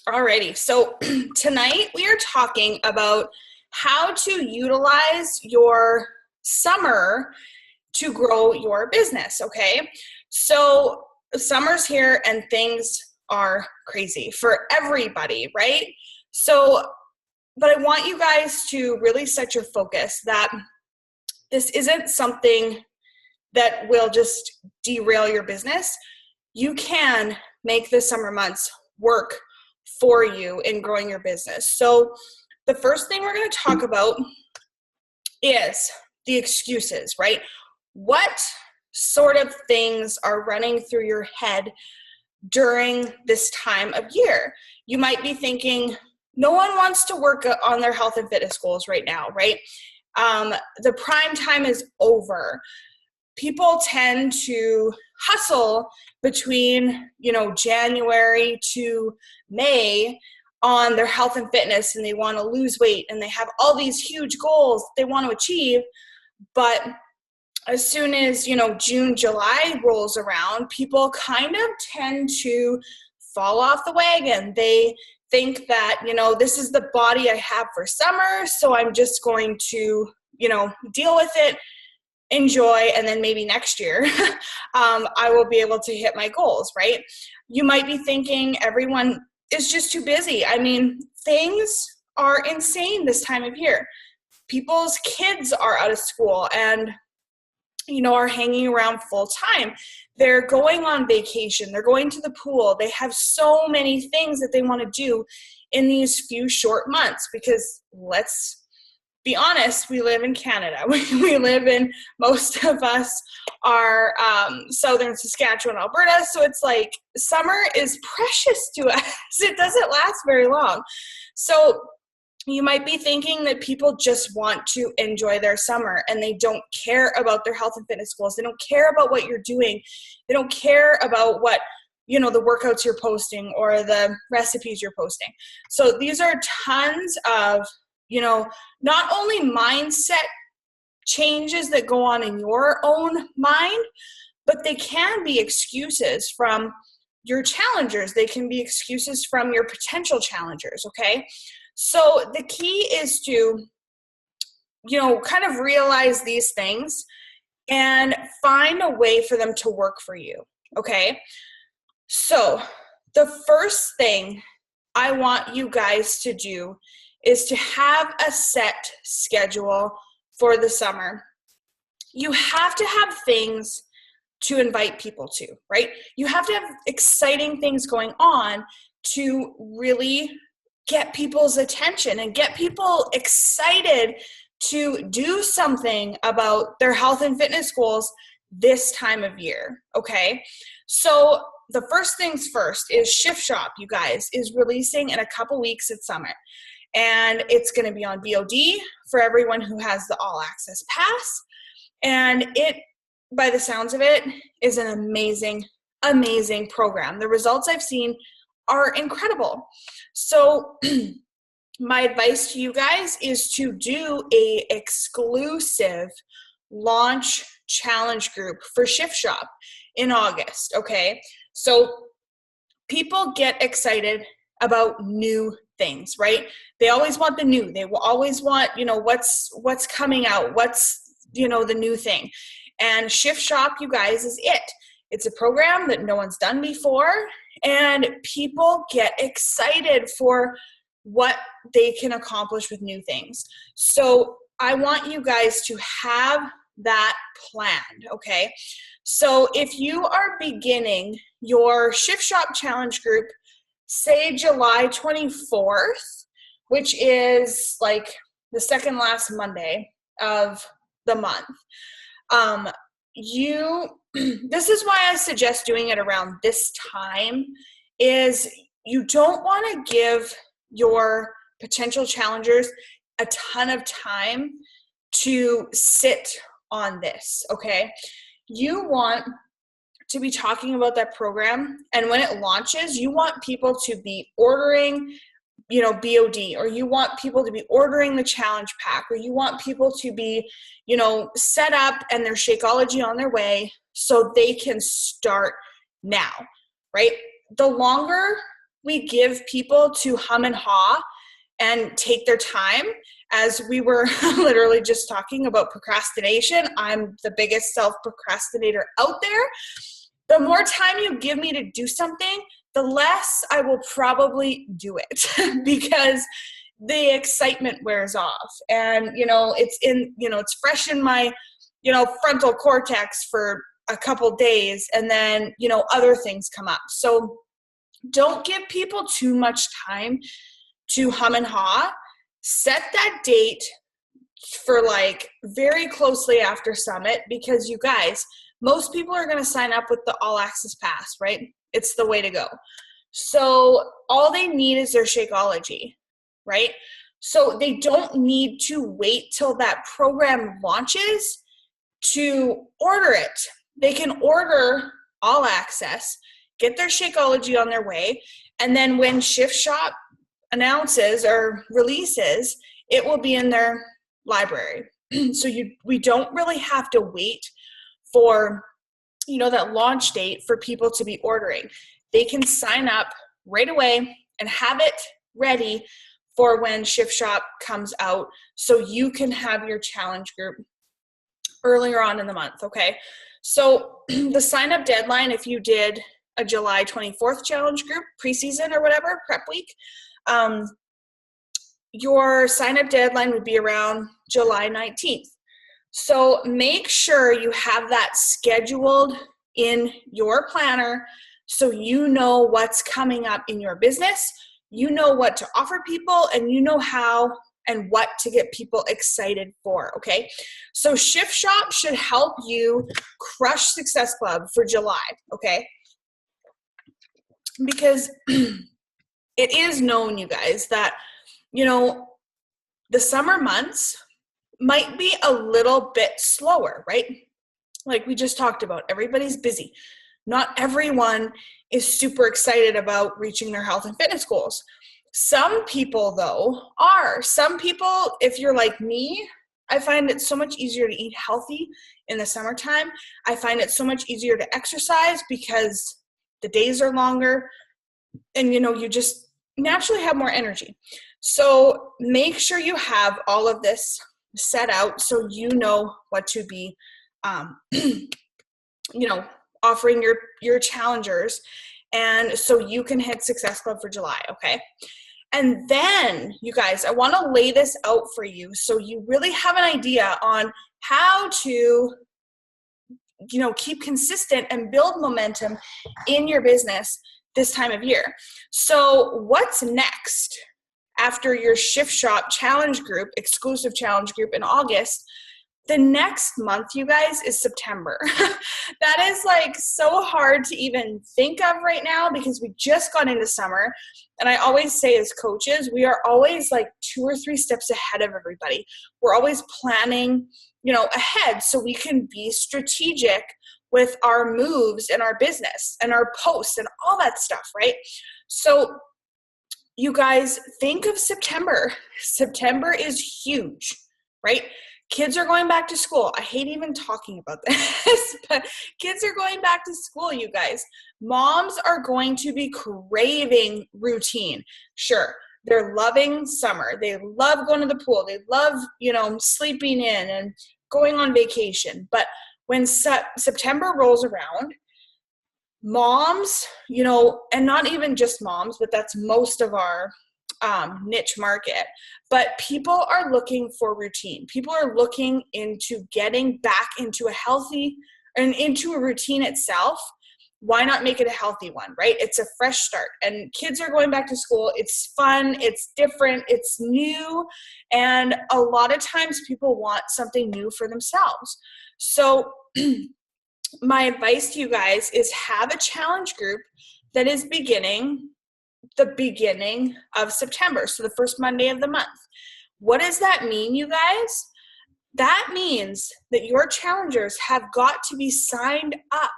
Alrighty, so tonight we are talking about how to utilize your summer to grow your business, okay? So summer's here and things are crazy for everybody, right? But I want you guys to really set your focus that this isn't something that will just derail your business. You can make the summer months work for you in growing your business. So the first thing we're going to talk about is the excuses, right? What sort of things are running through your head during this time of year? You might be thinking, no one wants to work on their health and fitness goals right now, right? The prime time is over. People tend to hustle between, January to May on their health and fitness, and they want to lose weight and they have all these huge goals they want to achieve. But as soon as, June, July rolls around, people kind of tend to fall off the wagon. They think that, this is the body I have for summer, so I'm just going to, deal with it, enjoy, and then maybe next year I will be able to hit my goals, right? You might be thinking everyone is just too busy. I mean, things are insane this time of year. People's kids are out of school and, are hanging around full time. They're going on vacation. They're going to the pool. They have so many things that they want to do in these few short months because let's be honest, we live in Canada. We live in, most of us are southern Saskatchewan, Alberta. So it's like summer is precious to us. It doesn't last very long. So you might be thinking that people just want to enjoy their summer and they don't care about their health and fitness goals. They don't care about what you're doing. They don't care about what, the workouts you're posting or the recipes you're posting. So these are tons of, not only mindset changes that go on in your own mind, but they can be excuses from your challengers. They can be excuses from your potential challengers, okay? So the key is to, kind of realize these things and find a way for them to work for you, okay? So the first thing I want you guys to do is to have a set schedule for the summer. You have to have things to invite people to, right? You have to have exciting things going on to really get people's attention and get people excited to do something about their health and fitness goals this time of year, okay? So the first things first is Shift Shop, you guys, is releasing in a couple weeks at Summit. And it's going to be on BOD for everyone who has the All Access Pass. And it, by the sounds of it, is an amazing, amazing program. The results I've seen are incredible. So my advice to you guys is to do a exclusive launch challenge group for Shift Shop in August, okay? So people get excited about new things, right? They always want the new. They will always want, what's coming out, what's, the new thing. And Shift Shop, you guys, is it. It's a program that no one's done before, and people get excited for what they can accomplish with new things. So I want you guys to have that planned, okay? So if you are beginning your Shift Shop Challenge group, say July 24th, which is like the second last Monday of the month, this is why I suggest doing it around this time, is you don't want to give your potential challengers a ton of time to sit on this, okay? You want to be talking about that program, and when it launches, you want people to be ordering, BOD, or you want people to be ordering the challenge pack, or you want people to be, set up and their Shakeology on their way so they can start now, right? The longer we give people to hum and haw and take their time, as we were literally just talking about procrastination, I'm the biggest self-procrastinator out there. The more time you give me to do something, the less I will probably do it because the excitement wears off. And, it's fresh in my, frontal cortex for a couple days, and then, other things come up. So don't give people too much time to hum and haw. Set that date for like very closely after Summit, because you guys, most people are going to sign up with the All Access Pass, right? It's the way to go. So all they need is their Shakeology, right? So they don't need to wait till that program launches to order it. They can order All Access, get their Shakeology on their way, and then when Shift Shop announces or releases, it will be in their library. So we don't really have to wait for, that launch date for people to be ordering. They can sign up right away and have it ready for when Shift Shop comes out, so you can have your challenge group earlier on in the month, okay? So the sign up deadline, if you did a July 24th challenge group, preseason or whatever, prep week, your sign-up deadline would be around July 19th. So make sure you have that scheduled in your planner so you know what's coming up in your business, you know what to offer people, and you know how and what to get people excited for, okay? So Shift Shop should help you crush Success Club for July, okay? Because it is known, you guys, that the summer months might be a little bit slower, right? Like we just talked about, everybody's busy. Not everyone is super excited about reaching their health and fitness goals. Some people, though, are. Some people, if you're like me, I find it so much easier to eat healthy in the summertime. I find it so much easier to exercise because the days are longer and, you just naturally have more energy. So make sure you have all of this set out so you know what to be, offering your challengers, and so you can hit Success Club for July, okay? And then, you guys, I want to lay this out for you so you really have an idea on how to, keep consistent and build momentum in your business this time of year. So what's next after your Shift Shop challenge group, exclusive challenge group in August? The next month, you guys, is September. That is like so hard to even think of right now because we just got into summer. And I always say as coaches, we are always like 2 or 3 steps ahead of everybody. We're always planning, ahead so we can be strategic with our moves and our business and our posts and all that stuff, right? So you guys, think of September. September is huge, right? Kids are going back to school. I hate even talking about this, but kids are going back to school, you guys. Moms are going to be craving routine. Sure, they're loving summer. They love going to the pool. They love, sleeping in and going on vacation. But when September rolls around, moms, and not even just moms, but that's most of our niche market, but people are looking for routine. People are looking into getting back into a healthy and into a routine itself. Why not make it a healthy one, right? It's a fresh start, and kids are going back to school. It's fun, it's different, it's new, and a lot of times people want something new for themselves. So my advice to you guys is have a challenge group that is the beginning of September, so the first Monday of the month. What does that mean, you guys? That means that your challengers have got to be signed up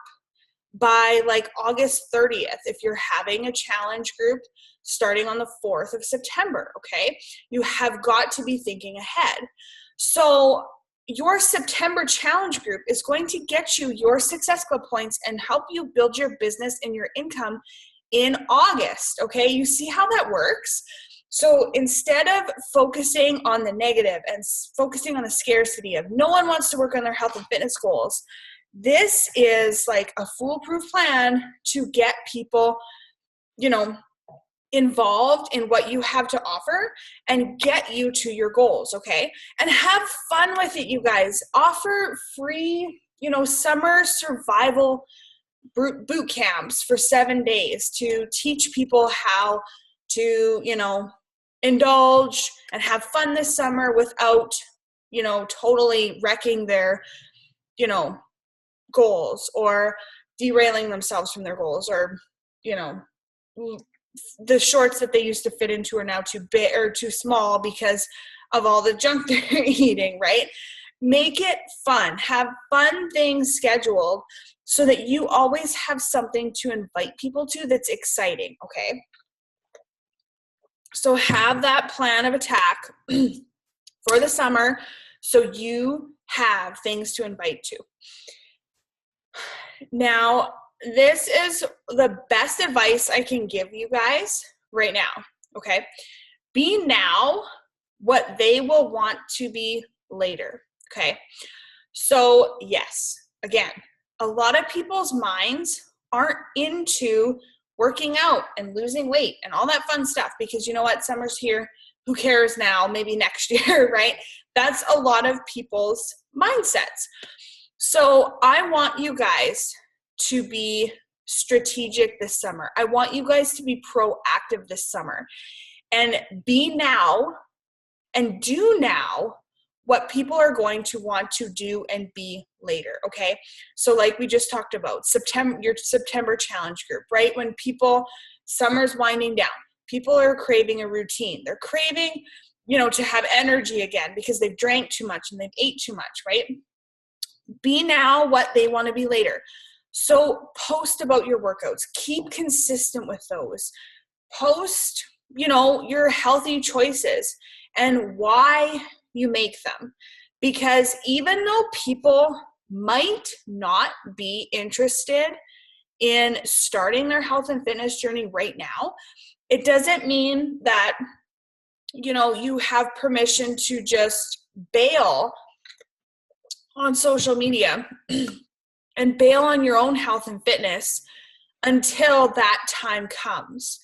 by like August 30th if you're having a challenge group starting on the 4th of September, okay? You have got to be thinking ahead. So your September challenge group is going to get you your Success Club points and help you build your business and your income in August, okay? You see how that works? So instead of focusing on the negative and focusing on the scarcity of no one wants to work on their health and fitness goals, this is like a foolproof plan to get people, involved in what you have to offer and get you to your goals, okay? And have fun with it, you guys. Offer free, summer survival boot camps for 7 days to teach people how to, indulge and have fun this summer without, totally wrecking their, goals or derailing themselves from their goals, or, the shorts that they used to fit into are now too big or too small because of all the junk they're eating, right? Make it fun. Have fun things scheduled so that you always have something to invite people to that's exciting, okay? So have that plan of attack for the summer so you have things to invite to. Now, this is the best advice I can give you guys right now, okay? Be now what they will want to be later, okay? So, yes, again, a lot of people's minds aren't into working out and losing weight and all that fun stuff because you know what? Summer's here. Who cares now? Maybe next year, right? That's a lot of people's mindsets. So I want you guys to be strategic this summer. I want you guys to be proactive this summer and be now and do now what people are going to want to do and be later, okay? So like we just talked about, your September challenge group, right? When summer's winding down, people are craving a routine. They're craving, to have energy again because they've drank too much and they've ate too much, right? Be now what they want to be later. So post about your workouts. Keep consistent with those. Post, your healthy choices and why you make them. Because even though people might not be interested in starting their health and fitness journey right now, it doesn't mean that, you have permission to just bail on social media and bail on your own health and fitness until that time comes.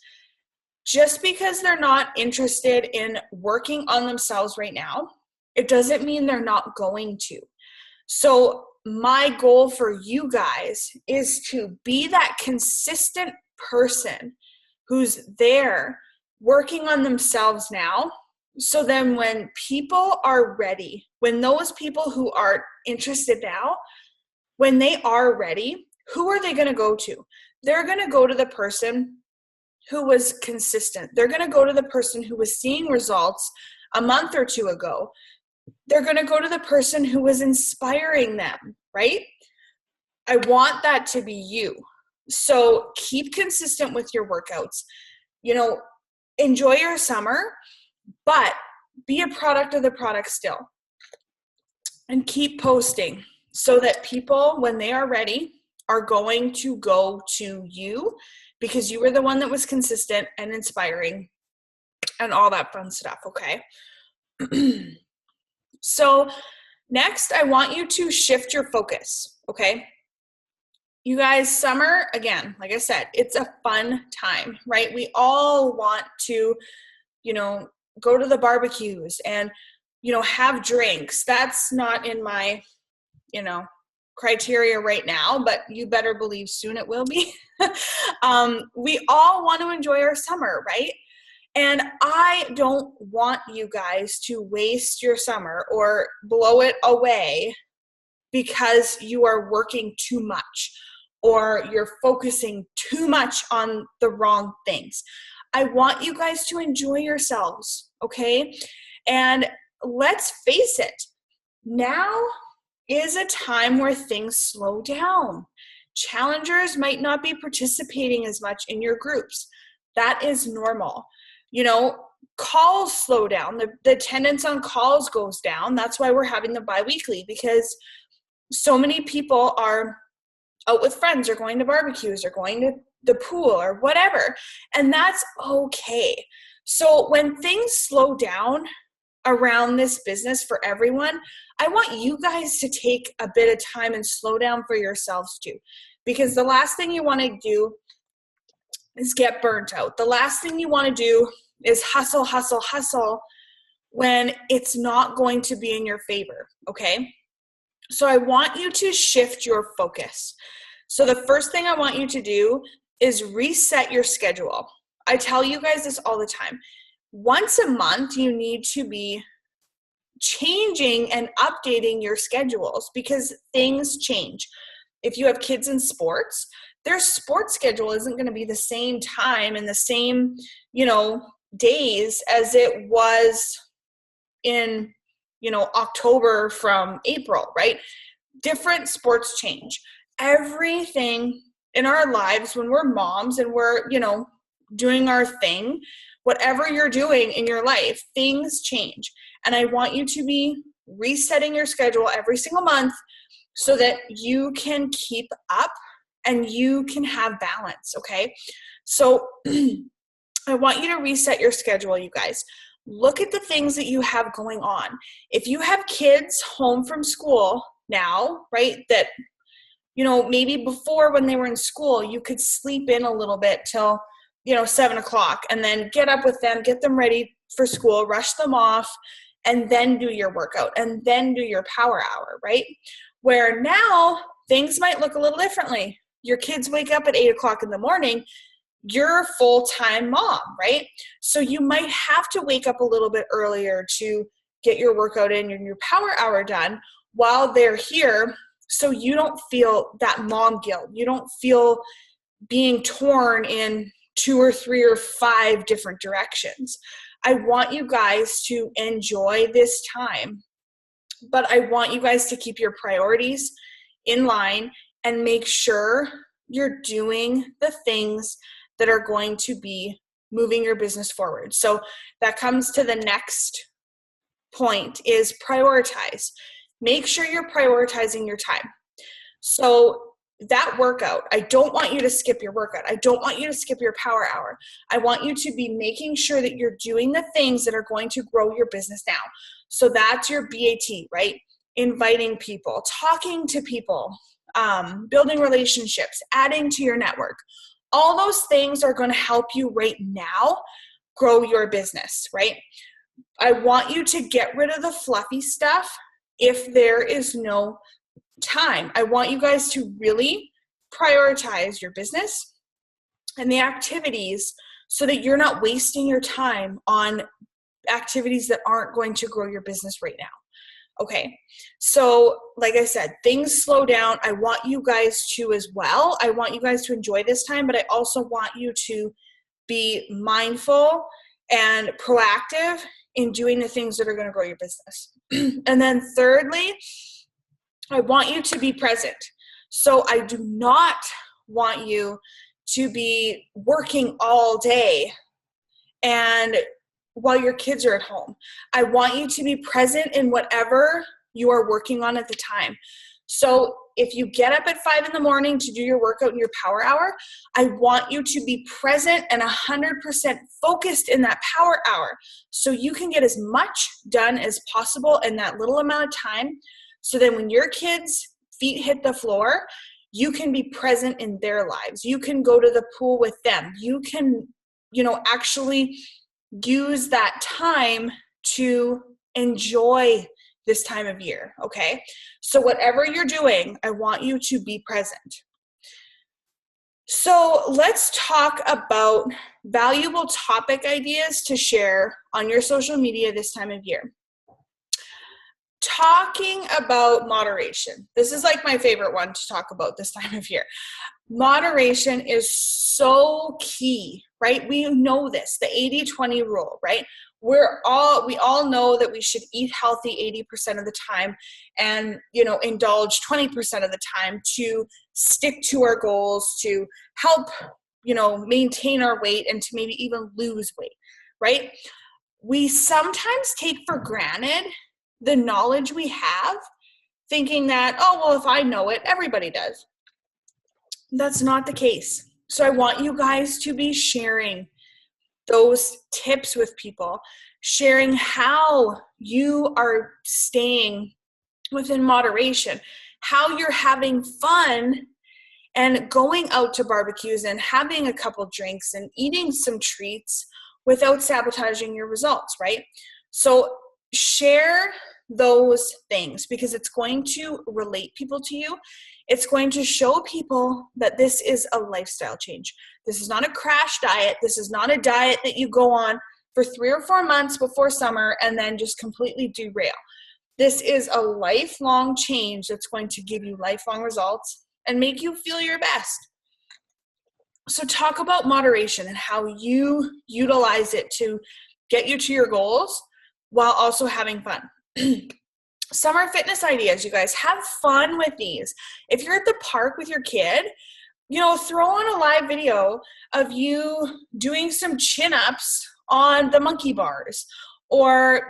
Just because they're not interested in working on themselves right now, it doesn't mean they're not going to. So my goal for you guys is to be that consistent person who's there working on themselves now. So then when people are ready, when those people who are interested now, when they are ready, who are they going to go to? They're going to go to the person who was consistent. They're going to go to the person who was seeing results a month or two ago. They're going to go to the person who was inspiring them, right? I want that to be you. So keep consistent with your workouts. Enjoy your summer, but be a product of the product still. And keep posting so that people, when they are ready, are going to go to you because you were the one that was consistent and inspiring and all that fun stuff, okay? So next, I want you to shift your focus, okay? You guys, summer, again, like I said, it's a fun time, right? We all want to, go to the barbecues and, have drinks. That's not in my, criteria right now, but you better believe soon it will be. We all want to enjoy our summer, right? And I don't want you guys to waste your summer or blow it away because you are working too much or you're focusing too much on the wrong things. I want you guys to enjoy yourselves, okay? And let's face it, now is a time where things slow down. Challengers might not be participating as much in your groups. That is normal. Calls slow down. The attendance on calls goes down. That's why we're having the bi-weekly, because so many people are out with friends or going to barbecues or going to the pool or whatever. And that's okay. So when things slow down around this business for everyone, I want you guys to take a bit of time and slow down for yourselves too. Because the last thing you want to do is get burnt out. The last thing you want to do is hustle, hustle, hustle when it's not going to be in your favor, okay? So I want you to shift your focus. So the first thing I want you to do is reset your schedule. I tell you guys this all the time. Once a month, you need to be changing and updating your schedules because things change. If you have kids in sports, their sports schedule isn't going to be the same time and the same, days as it was in, October from April, right? Different sports change. Everything in our lives when we're moms and we're, doing our thing, whatever you're doing in your life, things change. And I want you to be resetting your schedule every single month so that you can keep up and you can have balance, okay? So I want you to reset your schedule, you guys. Look at the things that you have going on. If you have kids home from school now, right, that, maybe before when they were in school, you could sleep in a little bit till 7 o'clock and then get up with them, get them ready for school, rush them off, and then do your workout and then do your power hour, right? Where now things might look a little differently. Your kids wake up at 8 o'clock in the morning, you're a full-time mom, right? So you might have to wake up a little bit earlier to get your workout in and your power hour done while they're here so you don't feel that mom guilt. You don't feel being torn in 2 or 3 or 5 different directions. I want you guys to enjoy this time, but I want you guys to keep your priorities in line and make sure you're doing the things that are going to be moving your business forward. So that comes to the next point is prioritize. Make sure you're prioritizing your time. So that workout, I don't want you to skip your workout. I don't want you to skip your power hour. I want you to be making sure that you're doing the things that are going to grow your business now. So that's your BAT, right? Inviting people, talking to people, building relationships, adding to your network. All those things are going to help you right now grow your business, right? I want you to get rid of the fluffy stuff if there is no time. I want you guys to really prioritize your business and the activities so that you're not wasting your time on activities that aren't going to grow your business right now. Okay, so like I said, things slow down. I want you guys to as well. I want you guys to enjoy this time, but I also want you to be mindful and proactive in doing the things that are going to grow your business. And then thirdly, I want you to be present. So I do not want you to be working all day and while your kids are at home. I want you to be present in whatever you are working on at the time. So if you get up at 5 in the morning to do your workout in your power hour, I want you to be present and 100% focused in that power hour so you can get as much done as possible in that little amount of time. So then when your kids' feet hit the floor, you can be present in their lives. You can go to the pool with them. You can, actually use that time to enjoy this time of year, okay? So whatever you're doing, I want you to be present. So let's talk about valuable topic ideas to share on your social media this time of year. Talking about moderation. This is like my favorite one to talk about this time of year. Moderation is so key, right? We know this, the 80-20 rule, right? We all know that we should eat healthy 80% of the time and, indulge 20% of the time to stick to our goals, to help, maintain our weight and to maybe even lose weight, right? We sometimes take for granted the knowledge we have, thinking that, oh, well, if I know it, everybody does. That's not the case. So I want you guys to be sharing those tips with people, sharing how you are staying within moderation, how you're having fun and going out to barbecues and having a couple drinks and eating some treats without sabotaging your results, right? So share those things because it's going to relate people to you. It's going to show people that this is a lifestyle change. This is not a crash diet. This is not a diet that you go on for 3 or 4 months before summer and then just completely derail. This is a lifelong change that's going to give you lifelong results and make you feel your best. So talk about moderation and how you utilize it to get you to your goals while also having fun. Summer fitness ideas, you guys, have fun with these. If you're at the park with your kid, throw on a live video of you doing some chin-ups on the monkey bars, or,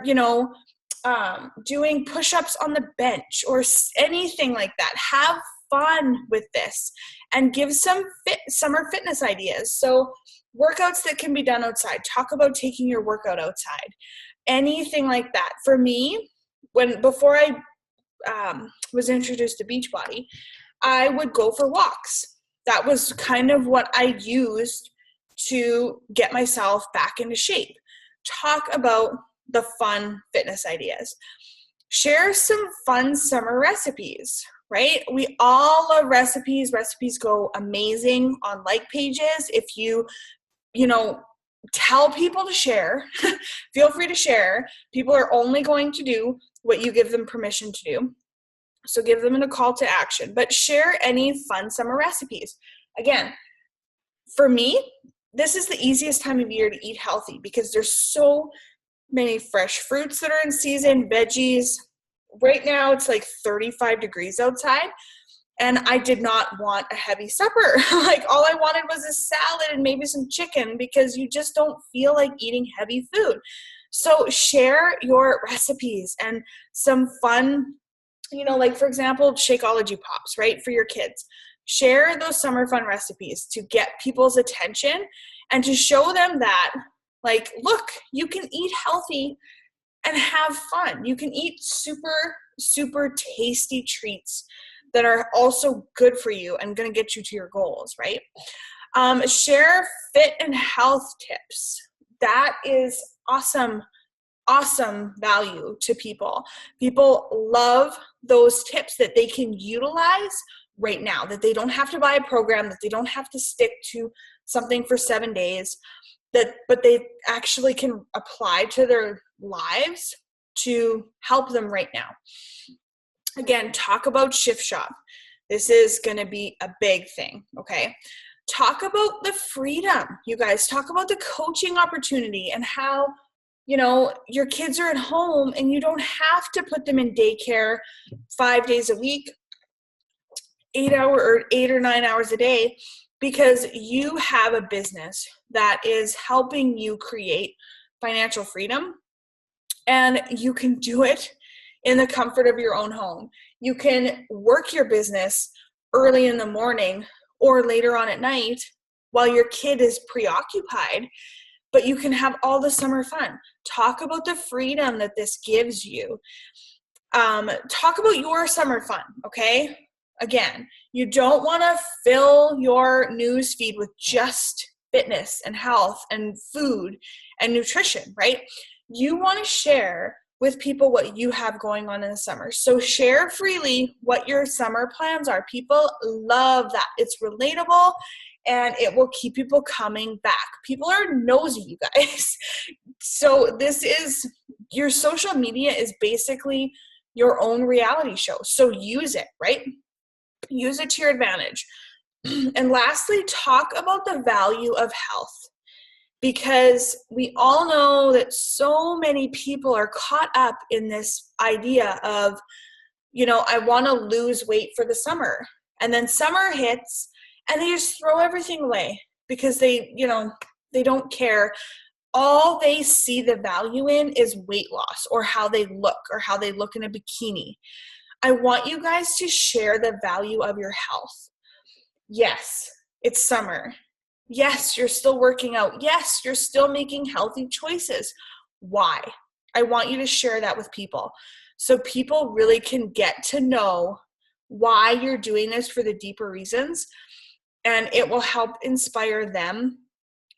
doing push-ups on the bench or anything like that. Have fun with this and give some summer fitness ideas. So workouts that can be done outside. Talk about taking your workout outside. Anything like that. For me, before I was introduced to Beachbody, I would go for walks. That was kind of what I used to get myself back into shape. Talk about the fun fitness ideas. Share some fun summer recipes, right? We all love recipes. Recipes go amazing on like pages. If you tell people to share, feel free to share. People are only going to do what you give them permission to do. So give them a call to action, but share any fun summer recipes. Again, for me, this is the easiest time of year to eat healthy because there's so many fresh fruits that are in season, veggies. Right now it's like 35 degrees outside, and I did not want a heavy supper. Like all I wanted was a salad and maybe some chicken because you just don't feel like eating heavy food. So share your recipes and some fun, like for example, Shakeology Pops, right, for your kids. Share those summer fun recipes to get people's attention and to show them that, like, look, you can eat healthy and have fun. You can eat super, super tasty treats that are also good for you and going to get you to your goals, right? Share fit and health tips. That is awesome value to people. People love those tips that they can utilize right now, that they don't have to buy a program, that they don't have to stick to something for 7 days, but they actually can apply to their lives to help them right now. Again, talk about Shift Shop. This is going to be a big thing, okay? Talk about the freedom, you guys. Talk about the coaching opportunity and how, your kids are at home and you don't have to put them in daycare 5 days a week, 8 or 9 hours a day, because you have a business that is helping you create financial freedom, and you can do it in the comfort of your own home. You can work your business early in the morning or later on at night while your kid is preoccupied, but you can have all the summer fun. Talk about the freedom that this gives you. Talk about your summer fun, okay? Again, you don't want to fill your news feed with just fitness and health and food and nutrition, right? You want to share with people what you have going on in the summer. So share freely what your summer plans are. People love that. It's relatable and it will keep people coming back. People are nosy, you guys. So your social media is basically your own reality show. So use it, right? Use it to your advantage. And lastly, talk about the value of health, because we all know that so many people are caught up in this idea of, I want to lose weight for the summer. And then summer hits and they just throw everything away because they don't care. All they see the value in is weight loss or how they look in a bikini. I want you guys to share the value of your health. Yes, it's summer. Yes, you're still working out. Yes, you're still making healthy choices. Why? I want you to share that with people so people really can get to know why you're doing this for the deeper reasons, and it will help inspire them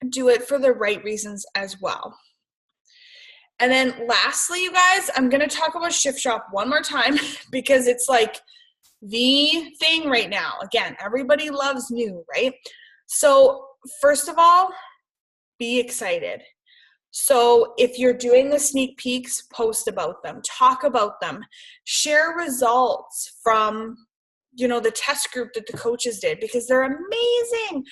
do it for the right reasons as well. And then lastly, you guys, I'm going to talk about Shift Shop one more time because it's like the thing right now. Again, everybody loves new, right? So first of all, be excited. So if you're doing the sneak peeks, post about them, talk about them, share results from, the test group that the coaches did because they're amazing.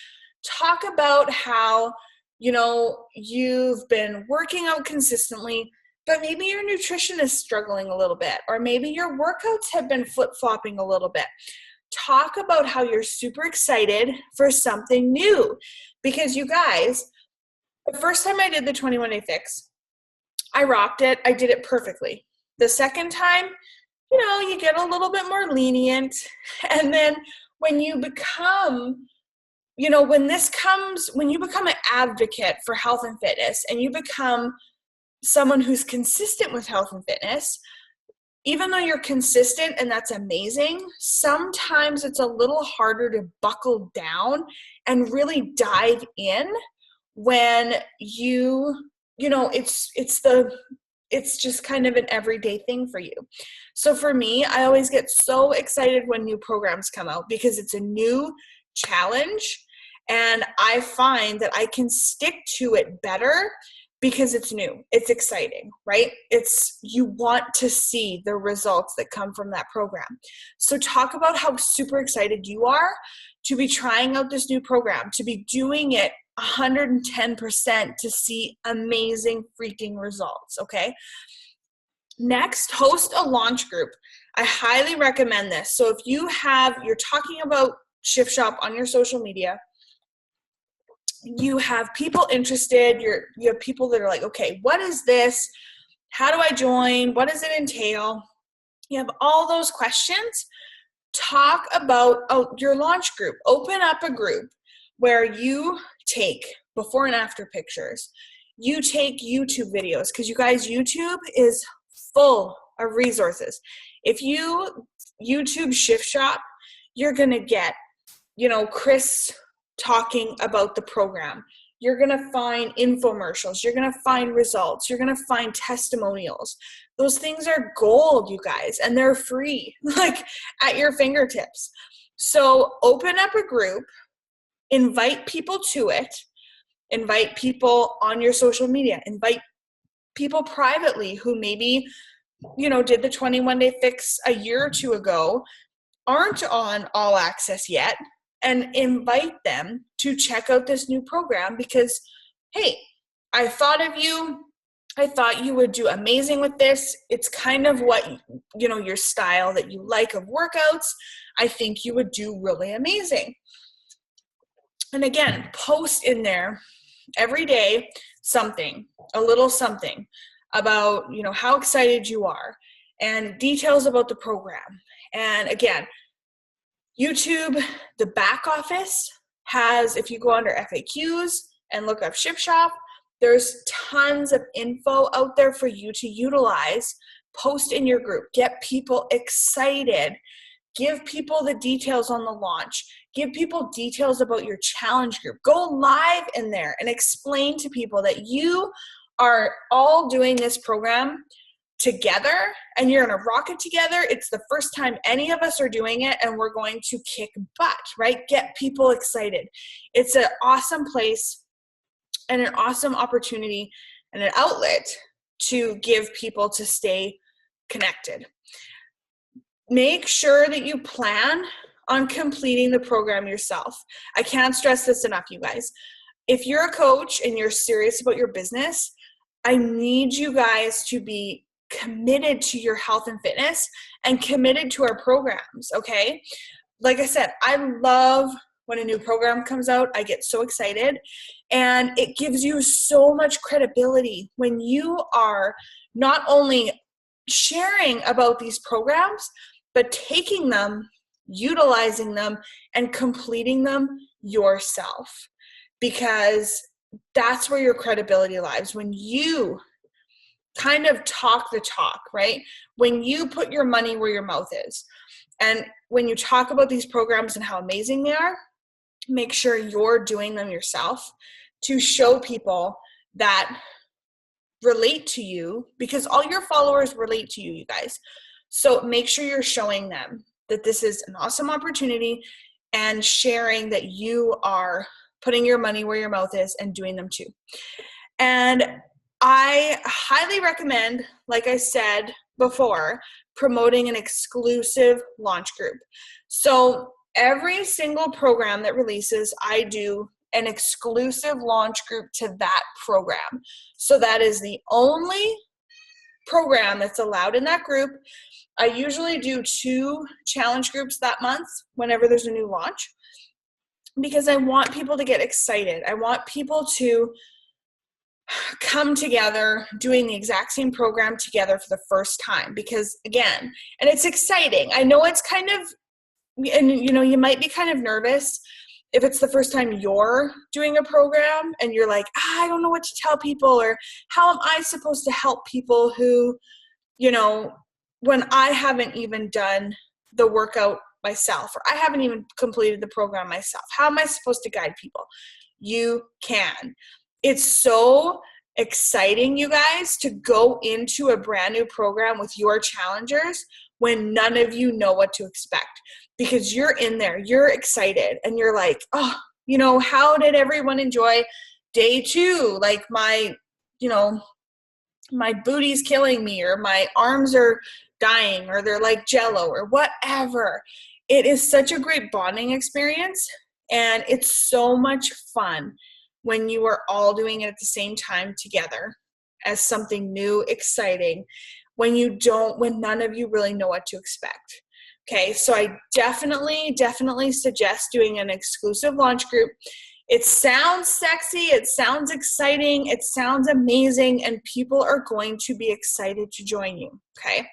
Talk about how, you've been working out consistently, but maybe your nutrition is struggling a little bit, or maybe your workouts have been flip-flopping a little bit. Talk about how you're super excited for something new because you guys, the first time I did the 21-day fix, I rocked it. I did it perfectly. The second time, you get a little bit more lenient. And then when you become, when you become an advocate for health and fitness and you become someone who's consistent with health and fitness, even though you're consistent and that's amazing, sometimes it's a little harder to buckle down and really dive in when it's just kind of an everyday thing for you. So for me, I always get so excited when new programs come out because it's a new challenge and I find that I can stick to it better because it's new. It's exciting, right? You want to see the results that come from that program. So talk about how super excited you are to be trying out this new program, to be doing it 110% to see amazing freaking results, okay? Next, host a launch group. I highly recommend this. So if you're talking about Shift Shop on your social media, you have people interested, you have people that are like, okay, what is this? How do I join? What does it entail? You have all those questions. Talk about your launch group. Open up a group where you take before and after pictures. You take YouTube videos because you guys, YouTube is full of resources. If you YouTube Shift Shop, you're going to get, Chris talking about the program. You're going to find infomercials. You're going to find results. You're going to find testimonials. Those things are gold, you guys, and they're free, like at your fingertips. So open up a group, invite people to it, invite people on your social media, invite people privately who maybe, did the 21-day fix a year or two ago, aren't on all access yet, and invite them to check out this new program because, hey, I thought of you. I thought you would do amazing with this. It's kind of what, your style that you like of workouts. I think you would do really amazing. And again, post in there every day something, a little something about, how excited you are and details about the program. And again, YouTube, the back office has, if you go under FAQs and look up Shift Shop, there's tons of info out there for you to utilize. Post in your group, get people excited, give people the details on the launch, give people details about your challenge group. Go live in there and explain to people that you are all doing this program together and you're going to rock it together. It's the first time any of us are doing it and we're going to kick butt, right? Get people excited. It's an awesome place and an awesome opportunity and an outlet to give people to stay connected. Make sure that you plan on completing the program yourself. I can't stress this enough, you guys. If you're a coach and you're serious about your business, I need you guys to be committed to your health and fitness and committed to our programs, okay? Like I said, I love when a new program comes out. I get so excited, and it gives you so much credibility when you are not only sharing about these programs, but taking them, utilizing them, and completing them yourself. because that's where your credibility lies. When you kind of talk the talk, right? When you put your money where your mouth is, and when you talk about these programs and how amazing they are, make sure you're doing them yourself to show people that relate to you, because all your followers relate to you, you guys. So make sure you're showing them that this is an awesome opportunity and sharing that you are putting your money where your mouth is and doing them too. And I highly recommend, like I said before, promoting an exclusive launch group. So every single program that releases, I do an exclusive launch group to that program. So that is the only program that's allowed in that group. I usually do 2 challenge groups that month whenever there's a new launch, because I want people to get excited. I want people to come together doing the exact same program together for the first time, because again, and it's exciting. I know it's kind of, and you might be kind of nervous if it's the first time you're doing a program and you're like, I don't know what to tell people, or how am I supposed to help people who, when I haven't even done the workout myself, or I haven't even completed the program myself. How am I supposed to guide people? You can. It's so exciting, you guys, to go into a brand new program with your challengers when none of you know what to expect, because you're in there, you're excited, and you're like, oh, how did everyone enjoy day 2? Like my booty's killing me, or my arms are dying, or they're like jello, or whatever. It is such a great bonding experience, and it's so much fun when you are all doing it at the same time together as something new, exciting, when none of you really know what to expect. Okay, so I definitely suggest doing an exclusive launch group. It sounds sexy, it sounds exciting, it sounds amazing, and people are going to be excited to join you, okay?